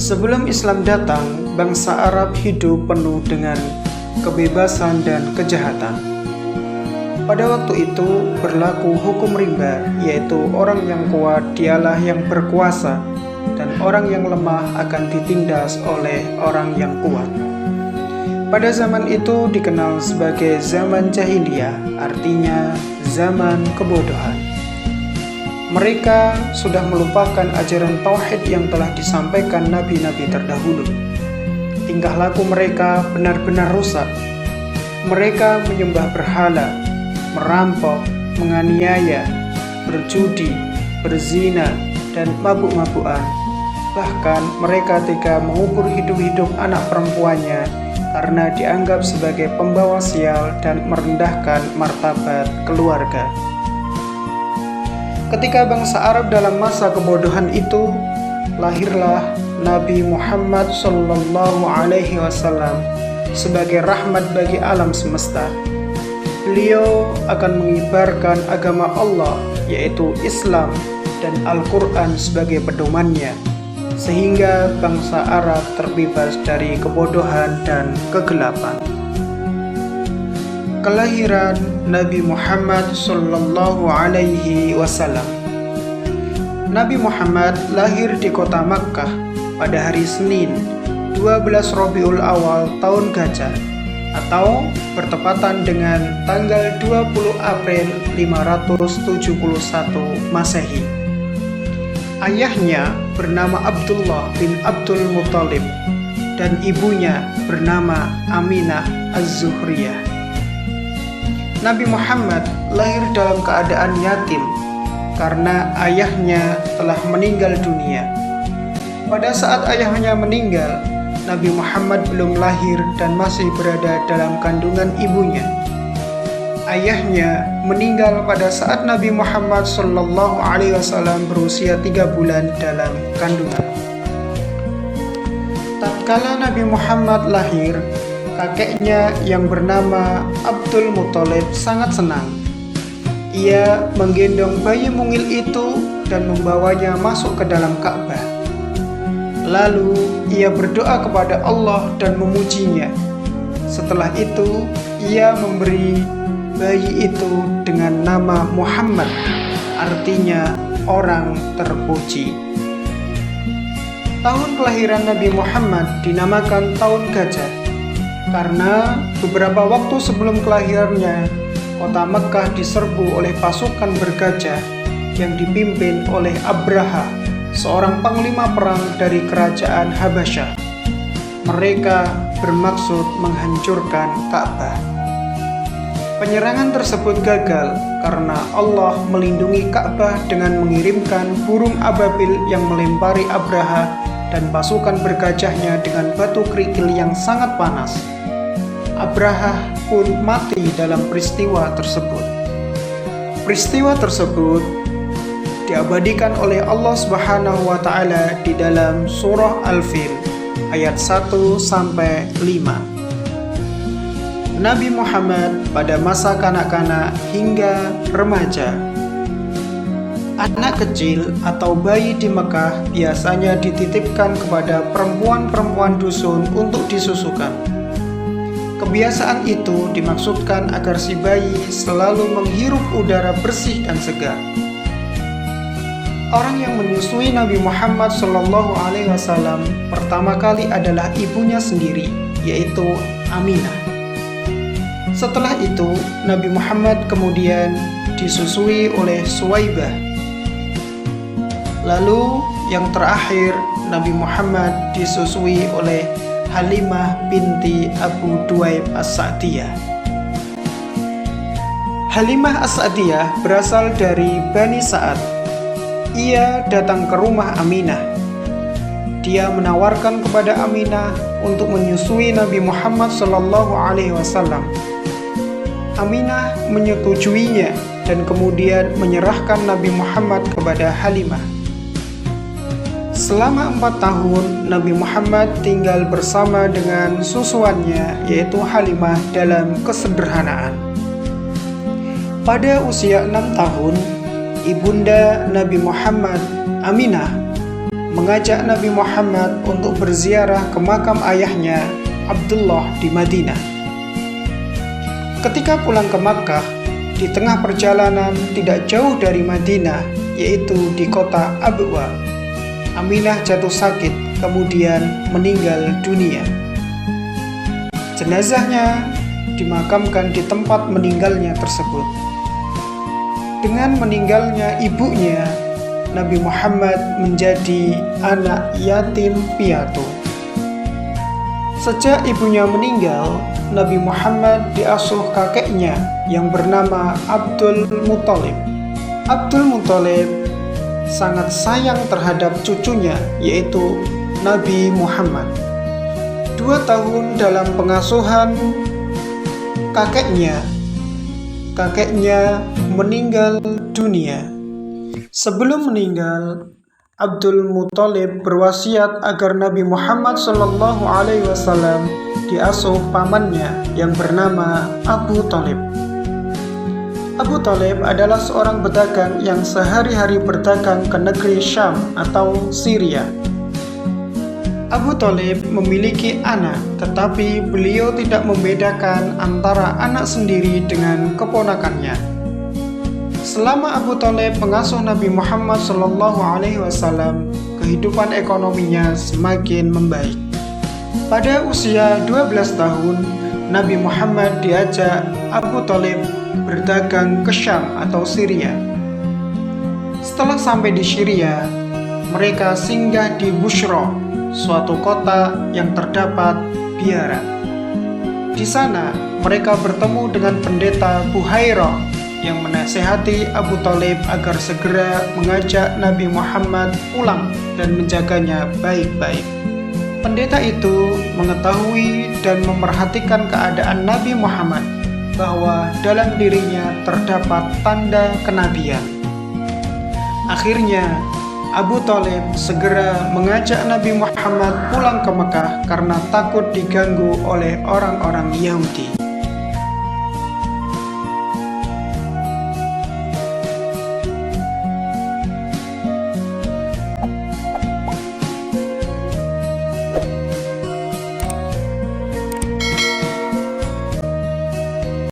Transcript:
Sebelum Islam datang, bangsa Arab hidup penuh dengan kebebasan dan kejahatan. Pada waktu itu berlaku hukum rimba, yaitu orang yang kuat dialah yang berkuasa dan orang yang lemah akan ditindas oleh orang yang kuat. Pada zaman itu dikenal sebagai zaman jahiliyah, artinya zaman kebodohan. Mereka sudah melupakan ajaran tauhid yang telah disampaikan nabi-nabi terdahulu. Tingkah laku mereka benar-benar rusak. Mereka menyembah berhala, merampok, menganiaya, berjudi, berzina, dan mabuk-mabukan. Bahkan mereka tega mengubur hidup-hidup anak perempuannya karena dianggap sebagai pembawa sial dan merendahkan martabat keluarga. Ketika bangsa Arab dalam masa kebodohan itu, lahirlah Nabi Muhammad SAW sebagai rahmat bagi alam semesta. Beliau akan mengibarkan agama Allah, yaitu Islam dan Al-Quran sebagai pedomannya, sehingga bangsa Arab terbebas dari kebodohan dan kegelapan. Kelahiran Nabi Muhammad SAW. Nabi Muhammad lahir di kota Makkah pada hari Senin 12 Rabiul Awal tahun Gajah, atau bertepatan dengan tanggal 20 April 571 Masehi. Ayahnya bernama Abdullah bin Abdul Muthalib dan ibunya bernama Aminah Az-Zuhriyah. Nabi Muhammad lahir dalam keadaan yatim karena ayahnya telah meninggal dunia. Pada saat ayahnya meninggal, Nabi Muhammad belum lahir dan masih berada dalam kandungan ibunya. Ayahnya meninggal pada saat Nabi Muhammad SAW berusia 3 bulan dalam kandungan. Tatkala Nabi Muhammad lahir, kakeknya yang bernama Abdul Muthalib sangat senang. Ia menggendong bayi mungil itu dan membawanya masuk ke dalam Ka'bah. Lalu ia berdoa kepada Allah dan memujinya. Setelah itu, ia memberi bayi itu dengan nama Muhammad, artinya orang terpuji. Tahun kelahiran Nabi Muhammad dinamakan Tahun Gajah karena beberapa waktu sebelum kelahirannya, kota Mekkah diserbu oleh pasukan bergajah yang dipimpin oleh Abraha, seorang panglima perang dari kerajaan Habasyah. Mereka bermaksud menghancurkan Ka'bah. Penyerangan tersebut gagal karena Allah melindungi Ka'bah dengan mengirimkan burung ababil yang melempari Abraha dan pasukan bergajahnya dengan batu kerikil yang sangat panas. Abraha pun mati dalam peristiwa tersebut. Peristiwa tersebut diabadikan oleh Allah Subhanahu wa Ta'ala di dalam surah Al-Fil ayat 1-5. Nabi Muhammad pada masa kanak-kanak hingga remaja. Anak kecil atau bayi di Mekah biasanya dititipkan kepada perempuan-perempuan dusun untuk disusukan. Kebiasaan itu dimaksudkan agar si bayi selalu menghirup udara bersih dan segar. Orang yang menyusui Nabi Muhammad SAW pertama kali adalah ibunya sendiri, yaitu Aminah. Setelah itu, Nabi Muhammad kemudian disusui oleh Suwaibah. Lalu yang terakhir, Nabi Muhammad disusui oleh Halimah binti Abu Duaib As-Sa'diyah. Halimah As-Sa'diyah berasal dari Bani Sa'ad. Ia datang ke rumah Aminah. Dia menawarkan kepada Aminah untuk menyusui Nabi Muhammad SAW. Aminah menyetujuinya dan kemudian menyerahkan Nabi Muhammad kepada Halimah. Selama 4 tahun, Nabi Muhammad tinggal bersama dengan susuannya, yaitu Halimah, dalam kesederhanaan. Pada usia 6 tahun, ibunda Nabi Muhammad, Aminah, mengajak Nabi Muhammad untuk berziarah ke makam ayahnya Abdullah di Madinah. Ketika pulang ke Makkah, di tengah perjalanan tidak jauh dari Madinah, yaitu di kota Abwa, Aminah jatuh sakit kemudian meninggal dunia. Jenazahnya dimakamkan di tempat meninggalnya tersebut. Dengan meninggalnya ibunya, Nabi Muhammad menjadi anak yatim piatu. Sejak ibunya meninggal, Nabi Muhammad diasuh kakeknya yang bernama Abdul Muthalib. Abdul Muthalib sangat sayang terhadap cucunya, yaitu Nabi Muhammad. 2 tahun dalam pengasuhan kakeknya meninggal dunia. Sebelum meninggal, Abdul Muthalib berwasiat agar Nabi Muhammad SAW diasuh pamannya yang bernama Abu Thalib. Abu Thalib adalah seorang pedagang yang sehari-hari berdagang ke negeri Syam atau Syria. Abu Thalib memiliki anak, tetapi beliau tidak membedakan antara anak sendiri dengan keponakannya. Selama Abu Thalib mengasuh Nabi Muhammad SAW, kehidupan ekonominya semakin membaik. Pada usia 12 tahun, Nabi Muhammad diajak Abu Thalib berdagang ke Syam atau Syria. Setelah sampai di Syria, mereka singgah di Bushra, suatu kota yang terdapat biara. Di sana, mereka bertemu dengan pendeta Buhairah yang menasihati Abu Thalib agar segera mengajak Nabi Muhammad pulang dan menjaganya baik-baik. Pendeta itu mengetahui dan memerhatikan keadaan Nabi Muhammad, bahwa dalam dirinya terdapat tanda kenabian. Akhirnya, Abu Thalib segera mengajak Nabi Muhammad pulang ke Mekah karena takut diganggu oleh orang-orang Yahudi.